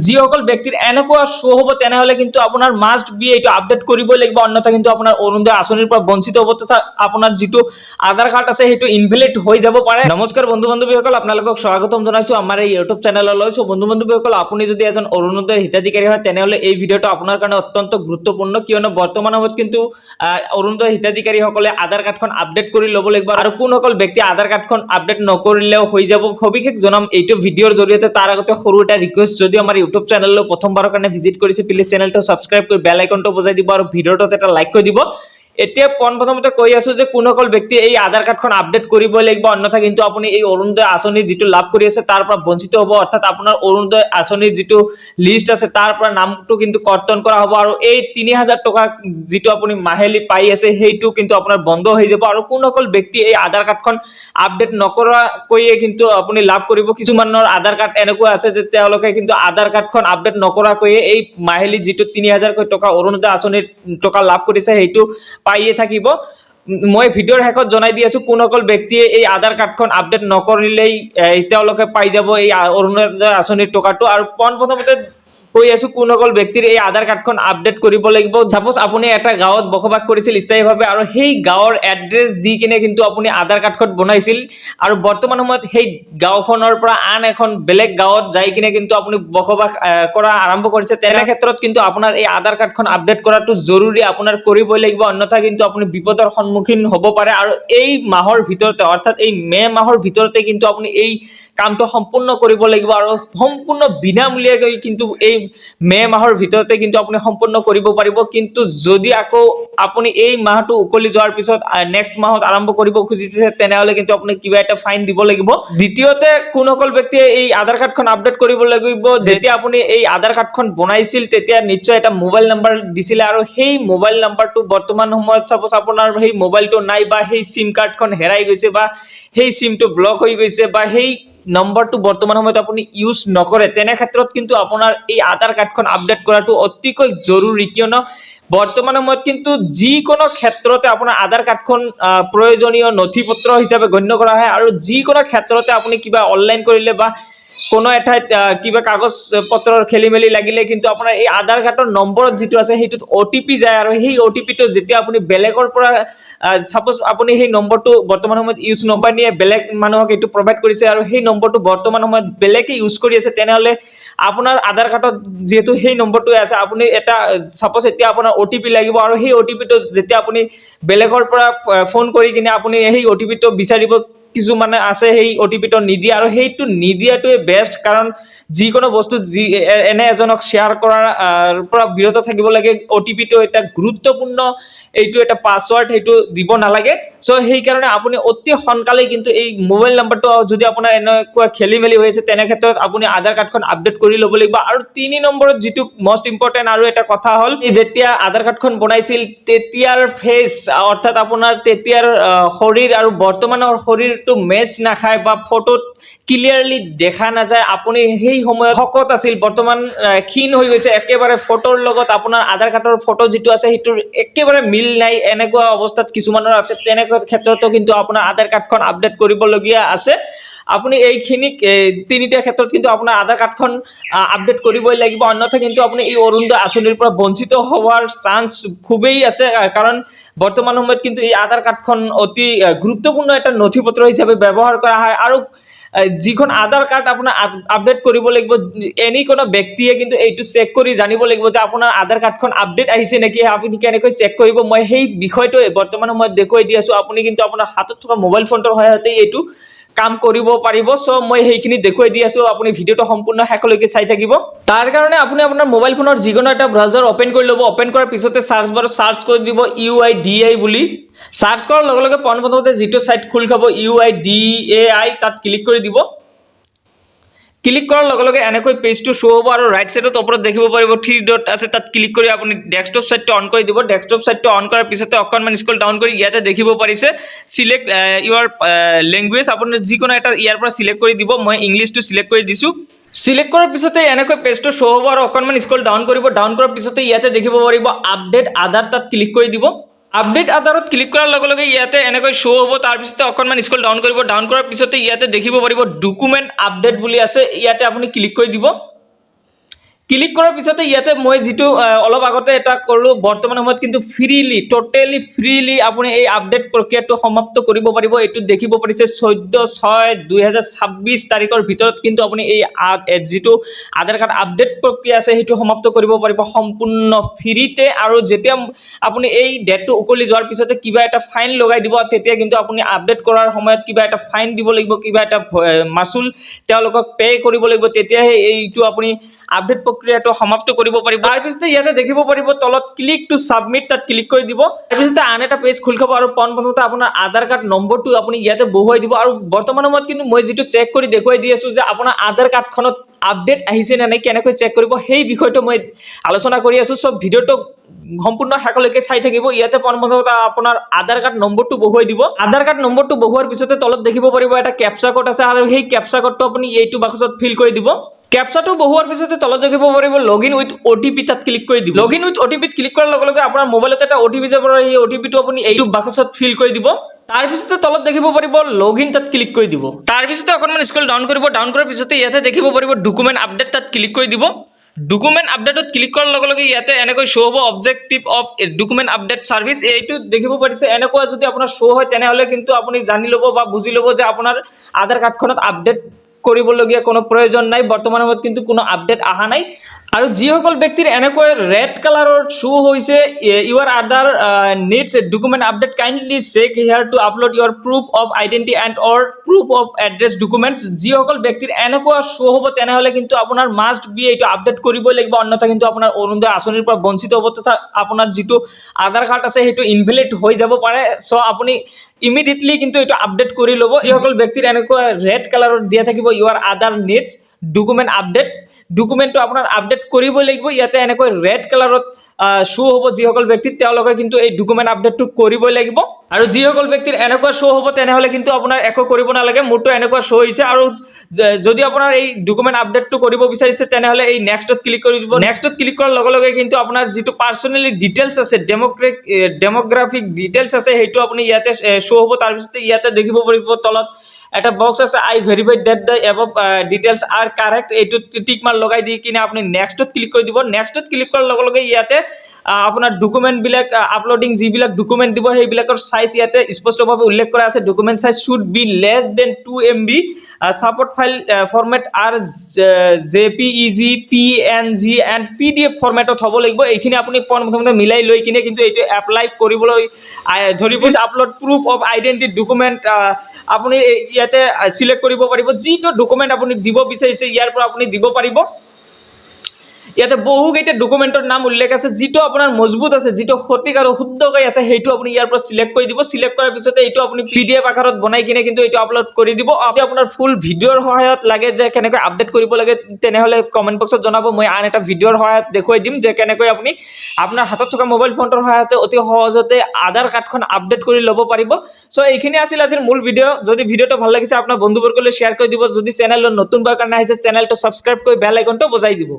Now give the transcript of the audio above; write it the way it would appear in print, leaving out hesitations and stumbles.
যিসকল ব্যক্তিৰ এনেকুৱা শ্ব' হ'ব তেনেহ'লে কিন্তু আপোনাৰ মাষ্ট বি এইটো আপডেট কৰিবই লাগিব, অন্যথা কিন্তু আপোনাৰ অৰুণোদয় আঁচনিৰ পৰা বঞ্চিত হ'ব তথা আপোনাৰ যিটো আধাৰ কাৰ্ড আছে সেইটো ইনভেলিড হৈ যাব পাৰে। নমস্কাৰ বন্ধু বান্ধৱীসকল, আপোনালোকক স্বাগতম জনাইছো আমাৰ এই ইউটিউব চেনেললৈ। বন্ধু বান্ধৱীসকল, আপুনি যদি এজন অৰুণোদয়ৰ হিতাধিকাৰী হয় তেনেহ'লে এই ভিডিঅ'টো আপোনাৰ কাৰণে অত্যন্ত গুৰুত্বপূৰ্ণ, কিয়নো বৰ্তমান সময়ত কিন্তু অৰুণোদয় হিতাধিকাৰীসকলে আধাৰ কাৰ্ডখন আপডেট কৰি ল'ব লাগিব আৰু কোনসকল ব্যক্তি আধাৰ কাৰ্ডখন আপডেট নকৰিলেও হৈ যাব সবিশেষ জনাম এইটো ভিডিঅ'ৰ জৰিয়তে। তাৰ আগতে সৰু এটা ৰিকুৱেষ্ট, যদি আমাৰ ইউটিউব চেনেললৈ প্ৰথমবাৰৰ কাৰণে ভিজিট কৰিছে প্লিজ চেনেলটো সাবস্ক্ৰাইব কৰি বেল আইকনটো বজাই দিব আৰু ভিডিঅ'টোত এটা লাইক কৰি দিব। এতিয়া প্ৰথমতে কৈ আছো যে কোনসকল ব্যক্তি এই আধাৰ কাৰ্ডখন আপডেট কৰিবই লাগিব, অন্যথা কিন্তু আপুনি এই অৰুণোদয় আঁচনি যিটো লাভ কৰি আছে তাৰ পৰা বঞ্চিত হ'ব, অৰ্থাৎ আপোনাৰ অৰুণোদয় আঁচনিৰ যিটো লিষ্ট আছে তাৰ পৰা নামটো কিন্তু কৰ্তন কৰা হ'ব আৰু এই 3000 টকা যিটো আপুনি মাহেলী পাই আছে সেইটো কিন্তু আপোনাৰ বন্ধ হৈ যাব। আৰু কোনসকল ব্যক্তি এই আধাৰ কাৰ্ডখন আপডেট নকৰাকৈয়ে কিন্তু আপুনি লাভ কৰিব, কিছুমানৰ আধাৰ কাৰ্ড এনেকুৱা আছে যে তেওঁলোকে কিন্তু আধাৰ কাৰ্ডখন আপডেট নকৰাকৈয়ে এই মাহেলী যিটো 3000 টকা অৰুণোদয় আঁচনিৰ টকা লাভ কৰিছে সেইটো পাইয়ে থাকিব। মই ভিডিঅ'ৰ শেষত জনাই দি আছো কোনসকল ব্যক্তিয়ে এই আধাৰ কাৰ্ডখন আপডেট নকৰিলেই তেওঁলোকে পাই যাব এই অৰুণোদয় আঁচনিৰ টকাটো। আৰু প্ৰথমতে কৈ আছো কোনসকল ব্যক্তিৰ এই আধাৰ কাৰ্ডখন আপডেট কৰিব লাগিব। সাপোজ আপুনি এটা গাঁৱত বসবাস কৰিছিল স্থায়ীভাৱে আৰু সেই গাঁৱৰ এড্ৰেছ দি কিনে কিন্তু আপুনি আধাৰ কাৰ্ডখন বনাইছিল আৰু বৰ্তমান সময়ত সেই গাঁওখনৰ পৰা আন এখন বেলেগ গাঁৱত যাই কিনে কিন্তু আপুনি বসবাস কৰা আৰম্ভ কৰিছে, তেনে ক্ষেত্ৰত কিন্তু আপোনাৰ এই আধাৰ কাৰ্ডখন আপডেট কৰাটো জৰুৰী, আপোনাৰ কৰিবই লাগিব, অন্যথা কিন্তু আপুনি বিপদৰ সন্মুখীন হ'ব পাৰে। আৰু এই মাহৰ ভিতৰতে অৰ্থাৎ এই মে মাহৰ ভিতৰতে কিন্তু আপুনি এই কামটো সম্পূৰ্ণ কৰিব লাগিব আৰু সম্পূৰ্ণ বিনামূলীয়াকৈ কিন্তু এই মে মাহৰ ভিতৰতে কিন্তু আপুনি সম্পূৰ্ণ কৰিব পাৰিব। কিন্তু যদি আকৌ আপুনি এই মাহটো উকলি যোৱাৰ পিছত নেক্সট মাহত আৰম্ভ কৰিব খুজিছে তেনেহ'লে কিন্তু আপুনি কিবা এটা ফাইন দিব লাগিব। দ্বিতীয়তে কোনসকল ব্যক্তিয়ে এই আধাৰ কাৰ্ডখন আপডেট কৰিব লাগিব, যেতিয়া আপুনি এই আধাৰ কাৰ্ডখন বনাইছিল তেতিয়া নিশ্চয় এটা মোবাইল নাম্বাৰ দিছিলে আৰু সেই মোবাইল নাম্বাৰটো বৰ্তমান সময়ত সাপোজ আপোনাৰ সেই মোবাইলটো নাই বা সেই সিম কাৰ্ডখন হেৰাই গৈছে বা সেই সিমটো ব্লক হৈ গৈছে বা সেই নম্বৰটো বৰ্তমান সময়ত আপুনি ইউজ নকৰে, তেনে ক্ষেত্ৰত কিন্তু আপোনাৰ এই আধাৰ কাৰ্ডখন আপডেট কৰাটো অতিকৈ জৰুৰী, কিয়নো বৰ্তমান সময়ত কিন্তু যিকোনো ক্ষেত্ৰতে আপোনাৰ আধাৰ কাৰ্ডখন প্ৰয়োজনীয় নথি পত্ৰ হিচাপে গণ্য কৰা হয় আৰু যিকোনো ক্ষেত্ৰতে আপুনি কিবা অনলাইন কৰিলে বা কোনো এঠাইত কিবা কাগজ পত্ৰৰ খেলি মেলি লাগিলে কিন্তু আপোনাৰ এই আধাৰ কাৰ্ডৰ নম্বৰত যিটো আছে সেইটোত OTP যায় আৰু সেই OTPটো যেতিয়া আপুনি বেলেগৰ পৰা সাপোজ আপুনি সেই নম্বৰটো বৰ্তমান সময়ত ইউজ নকৰিয়ে বেলেগ মানুহক এইটো প্ৰভাইড কৰিছে আৰু সেই নম্বৰটো বৰ্তমান সময়ত বেলেগে ইউজ কৰি আছে, তেনেহ'লে আপোনাৰ আধাৰ কাৰ্ডত যেহেতু সেই নম্বৰটো আছে, আপুনি এটা সাপোজ এতিয়া আপোনাৰ OTP লাগিব আৰু সেই OTPটো যেতিয়া আপুনি বেলেগৰ পৰা ফোন কৰি কিনে আপুনি সেই OTPটো বিচাৰিব, কিছুমানে আছে সেই OTPটো নিদিয়ে আৰু সেইটো নিদিয়াটোৱে বেষ্ট, কাৰণ যিকোনো বস্তু এনে এজনক শ্বেয়াৰ কৰাৰ পৰা বিৰত থাকিব লাগে। OTPটো এটা গুৰুত্বপূৰ্ণ, এইটো এটা পাছৱৰ্ড, সেইটো দিব নালাগে। সো সেইকাৰণে আপুনি অতি সোনকালে কিন্তু এই মোবাইল নাম্বাৰটো যদি আপোনাৰ এনেকুৱা খেলি মেলি হৈ আছে তেনে ক্ষেত্ৰত আপুনি আধাৰ কাৰ্ডখন আপডেট কৰি ল'ব লাগিব। আৰু 3 নম্বৰত যিটো মষ্ট ইম্পৰ্টেণ্ট আৰু এটা কথা হ'ল, যেতিয়া আধাৰ কাৰ্ডখন বনাইছিল তেতিয়াৰ ফেচ অৰ্থাৎ আপোনাৰ তেতিয়াৰ শৰীৰ আৰু বৰ্তমানৰ শৰীৰটো মেচ নাখায় বা ফটোত ক্লিয়াৰলি দেখা নাযায়, আপুনি সেই সময়ত শকত আছিল বৰ্তমান ক্ষীণ হৈ গৈছে একেবাৰে, ফটোৰ লগত আপোনাৰ আধাৰ কাৰ্ডৰ ফটো যিটো আছে সেইটোৰ একেবাৰে মিল নাই, এনেকুৱা অৱস্থাত কিছুমানৰ আছে, তেনেকুৱা ক্ষেত্ৰতো কিন্তু আপোনাৰ আধাৰ কাৰ্ডখন আপডেট কৰিবলগীয়া আছে। আপুনি এইখিনি তিনিটা ক্ষেত্ৰত কিন্তু আপোনাৰ আধাৰ কাৰ্ডখন আপডেট কৰিবই লাগিব, অন্যথা কিন্তু আপুনি এই অৰুণোদয় আঁচনিৰ পৰা বঞ্চিত হোৱাৰ চান্স খুবেই আছে, কাৰণ বৰ্তমান সময়ত কিন্তু এই আধাৰ কাৰ্ডখন অতি গুৰুত্বপূৰ্ণ এটা নথি পত্ৰ হিচাপে ব্যৱহাৰ কৰা হয়। আৰু যিখন আধাৰ কাৰ্ড আপোনাৰ আপডেট কৰিব লাগিব, এনি কোনো ব্যক্তিয়ে কিন্তু এইটো চেক কৰি জানিব লাগিব যে আপোনাৰ আধাৰ কাৰ্ডখন আপডেট আহিছে নেকি, আপুনি কেনেকৈ চেক কৰিব, মই সেই বিষয়টো বৰ্তমান সময়ত দেখুৱাই দি আছো। আপুনি কিন্তু আপোনাৰ হাতত থকা মোবাইল ফোনটোৰ সহায়তে এইটো কাম কৰিব পাৰিব। সো মই সেইখিনি দেখুৱাই দি আছো, আপুনি ভিডিঅ'টো সম্পূৰ্ণ শেষলৈকে চাই থাকিব। তাৰ কাৰণে আপুনি আপোনাৰ মোবাইল ফোনৰ যিকোনো এটা ব্ৰাউজাৰ ওপেন কৰি ল'ব, ওপেন কৰাৰ পিছতে সাৰ্চ বাৰত সাৰ্চ কৰি দিব UIDAI বুলি। সাৰ্চ কৰাৰ লগে লগে প্ৰথমতে যিটো সাইট খোল খাব UIDAI, তাত ক্লিক কৰি দিব। ক্লিক কৰাৰ লগে লগে এনেকৈ পেজটো শ্ব' হ'ব আৰু ৰাইট সাইডত ওপৰত দেখিব পাৰিব 3 ডট আছে, তাত ক্লিক কৰি আপুনি ডেস্কটপ সাইটটো অন কৰি দিব। ডেস্কটপ সাইটটো অন কৰাৰ পিছতে অকণমান স্ক্ৰল ডাউন কৰি ইয়াতে দেখিব পাৰিছে সিলেক্ট ইউৰ লেংগুৱেজ, আপুনি যিকোনো এটা ইয়াৰ পৰা সিলেক্ট কৰি দিব। মই ইংলিছটো সিলেক্ট কৰি দিছো। সিলেক্ট কৰাৰ পিছতে এনেকৈ পেজটো শ্ব' হ'ব আৰু অকণমান স্ক্ৰল ডাউন কৰিব। ডাউন কৰাৰ পিছতে ইয়াতে দেখিব পাৰিব আপডেট আধাৰ, তাত ক্লিক কৰি দিব। আপডেট আধাৰত ক্লিক কৰাৰ লগে লগে ইয়াতে এনেকৈ শ্ব' হ'ব, তাৰ পিছতে অকণমান স্ক্ৰল ডাউন কৰিব। ডাউন কৰাৰ পিছতে ইয়াতে দেখিব পাৰিব ডকুমেণ্ট আপডেট বুলি আছে, ইয়াতে আপুনি ক্লিক কৰি দিব। ক্লিক কৰাৰ পিছতে ইয়াতে মই যেটো অলপ আগতে এটা কৰলো বৰ্তমান সময়ত কিন্তু ফ্ৰীলি টোটালি ফ্ৰীলি আপুনি এই আপডেট প্ৰক্ৰিয়াটো সমাপ্ত কৰিব পাৰিব। এটো দেখিব পাৰিছে 14/6/2026 তাৰিখৰ ভিতৰত কিন্তু আপুনি এই যেটো আধাৰ কাৰ্ড আপডেট প্ৰক্ৰিয়া আছে হেতু সমাপ্ত কৰিব পাৰিব সম্পূৰ্ণ ফ্ৰীতে। আৰু যেতিয়া আপুনি এই ডেটটো উকলি যোৱাৰ পিছতে কিবা এটা ফাইন লগাই দিব তেতিয়া কিন্তু আপুনি আপডেট কৰাৰ সময়ত কিবা এটা ফাইন দিব লাগিব, কিবা এটা মাসুল তেওঁলোকক পে কৰিব লাগিব, তেতিয়াহে এইটো আপুনি আপডেট প্ৰক্ৰিয়াটো সমাপ্ত কৰিব পাৰিব। তাৰ পিছতে ইয়াতে দেখিব পাৰিব তলত ক্লিক টু সাবমিট, তাত ক্লিক কৰি দিব। তাৰ পিছতে আন এটা পেজ খুলি খাব আৰু পোনপ্ৰথমতে আপোনাৰ আধাৰ কাৰ্ড নম্বৰটো আপুনি ইয়াতে বহুৱাই দিব। আৰু বৰ্তমান সময়ত কিন্তু মই যেটো চেক কৰি দেখুৱাই দি আছো যে আপোনাৰ আধাৰ কাৰ্ডখনত আপডেট আহিছে নে নাই, কেনেকৈ চেক কৰিব সেই বিষয়টো মই আলোচনা কৰি আছো। সব ভিডিওটো সম্পূৰ্ণ শেষলৈকে চাই থাকিব। ইয়াতে পোনপ্ৰথমতে আপোনাৰ আধাৰ কাৰ্ড নম্বৰটো বহুৱাই দিব। আধাৰ কাৰ্ড নম্বৰটো বহুৱাৰ পিছতে তলত দেখিব পাৰিব এটা ক্যাপচা কোড আছে আৰু সেই ক্যাপচা কোডটো আপুনি এইটো বাক্সত ফিল কৰি দিব। ক্যাপচাটো বহুৱাৰ পিছতে তলত দেখিব পাৰিব লগইন উইথ ওটিপি, তাত ক্লিক কৰি দিব। লগইন উইথ ওটিপিত ক্লিক কৰাৰ লগে লগে আপোনাৰ মোবাইলত এটা ওটিপি যাব আৰু এই ওটিপিটো আপুনি এইটো বাক্সত ফিল কৰি দিব। তাৰ পিছতে তলত দেখিব পাৰিব লগইন, তাত ক্লিক কৰি দিব। তাৰ পিছতে অকনমান স্ক্ৰল ডাউন কৰিব। ডাউন কৰাৰ পিছতে ইয়াতে দেখিব পাৰিব ডকুমেন্ট আপডেট, তাত ক্লিক কৰি দিব। ডকুমেন্ট আপডেটত ক্লিক কৰাৰ লগে লগে ইয়াতে এনেকৈ শো হ'ব objective of document update service. এইটো দেখিব পাৰিছে এনেকুৱা যদি আপোনাৰ শো হয় তেনেহলে কিন্তু আপুনি জানি ল'ব বা বুজি ল'ব যে আপোনাৰ আধাৰ কাৰ্ডখনত আপডেট কৰিবলগীয়া কোনো প্ৰয়োজন নাই। বৰ্তমান সময়ত কিন্তু কোনো আপডেট আহা নাই। আৰু যিসকল ব্যক্তিৰ এনেকৈ ৰেড কালাৰৰ শো হৈছে your Aadhaar needs document update, kindly check here to upload your proof of identity and or proof of address documents. যিসকল ব্যক্তিৰ এনেকুৱা শো হ'ব তেনেহলে কিন্তু আপোনাৰ মাষ্ট বি এইটো আপডেট কৰিবই লাগিব, অন্যথা কিন্তু আপোনাৰ অৰুণোদয় আঁচনিৰ পৰা বঞ্চিত হ'ব তথা আপোনাৰ যেটো আধাৰ কাৰ্ড আছে হেতু ইনভ্যালিড হৈ যাব পাৰে। সো আপুনি ইমিডিয়েটলি কিন্তু এটা আপডেট কৰি ল'ব। যিসকল ব্যক্তিৰ এনেকুৱা ৰেড কালাৰত দিয়া থাকিব ইউৰ আধাৰ নিডছ ডকুমেন্ট আপডেট, ডকুমেন্টটো আপোনাৰ আপডেট কৰিবই লাগিব। ইয়াতে এনেকৈ ৰেড কালাৰত শো হ'ব যিসকল ব্যক্তি তেওঁলোকে কিন্তু এই ডকুমেন্ট আপডেটটো কৰিবই লাগিব। আৰু যিসকল ব্যক্তিৰ এনেকুৱা শো হ'ব তেনেহলে কিন্তু আপোনাৰ একো কৰিব নালাগে। মোৰটো এনেকুৱা শো হৈছে। আৰু যদি আপোনাৰ এই ডকুমেন্ট আপডেটটো কৰিব বিচাৰিছে তেনেহলে এই নেক্সটত ক্লিক কৰি দিব। নেক্সটত ক্লিক কৰাৰ লগে লগে কিন্তু আপোনাৰ যেটো পাৰ্সোনালি ডিটেইলছ আছে ডেমোগ্ৰাফিক ডিটেইলছ আছে হেতু আপুনি ইয়াতে শো হ'ব। তাৰ পিছতে ইয়াতে দেখিব পাৰিব তলত এটা বক্স আছে I verified that the above details are correct. এইটো টিক মাৰ্ক লগাই দি কিনে আপুনি নেক্সটত ক্লিক কৰি দিব। নেক্সটত ক্লিক কৰাৰ লগে লগে ইয়াতে আপোনাৰ ডকুমেন্ট বিলাক আপলোডিং যিবিলাক ডকুমেন্ট দিব সেইবিলাকৰ সাইজ ইয়াতে স্পষ্টভাৱে উল্লেখ কৰা আছে। Document size should be less than 2 MB। Support file format are JPEG PNG and PDF ফরম্যাটত হ'ব লাগিব। এইখিনি আপুনি প্ৰথমতে মিলাই লৈ কিনে কিন্তু এইটো এপ্লাই কৰিবলৈ ধৰিব। Upload proof of identity document আপুনি ইয়াতে সিলেক্ট কৰিব পাৰিব যিটো ডকুমেন্ট আপুনি দিব বিচাৰিছে ইয়াৰ পৰা আপুনি দিব পাৰিব। ইয়াতে বহুকেইটা ডকুমেন্টৰ নাম উল্লেখ আছে যিটো আপোনাৰ মজবুত আছে, যিটো সঠিক আৰু শুদ্ধকৈ আছে সেইটো আপুনি ইয়াৰ পৰা সিলেক্ট কৰি দিব। সিলেক্ট কৰাৰ পিছতে এইটো আপুনি পিডিএফ আকাৰত বনাই কিনে কিন্তু এইটো আপলোড কৰি দিব। আপুনি আপোনাৰ ফুল ভিডিওৰ সহায়ত লাগে যে কেনেকৈ আপডেট কৰিব লাগে তেনেহলে কমেন্ট বক্সত জনাব। মই আন এটা ভিডিওৰ সহায়ত দেখুৱাই দিম যে কেনেকৈ আপুনি আপোনাৰ হাতত থকা মোবাইল ফোনটোৰ সহায়তে অতি সহজতে আধাৰ কাৰ্ডখন আপডেট কৰি ল'ব পাৰিব। সো এইখিনি আছিল আজিৰ মূল ভিডিও। যদি ভিডিওটো ভাল লাগিছে আপোনাৰ বন্ধুবৰ্গলৈ শ্বেয়াৰ কৰি দিব। যদি চেনেলত নতুনবাৰ কাৰণে আহিছে চেনেলটো সাবস্ক্ৰাইব কৰি বেল আইকনটো বজাই দিব।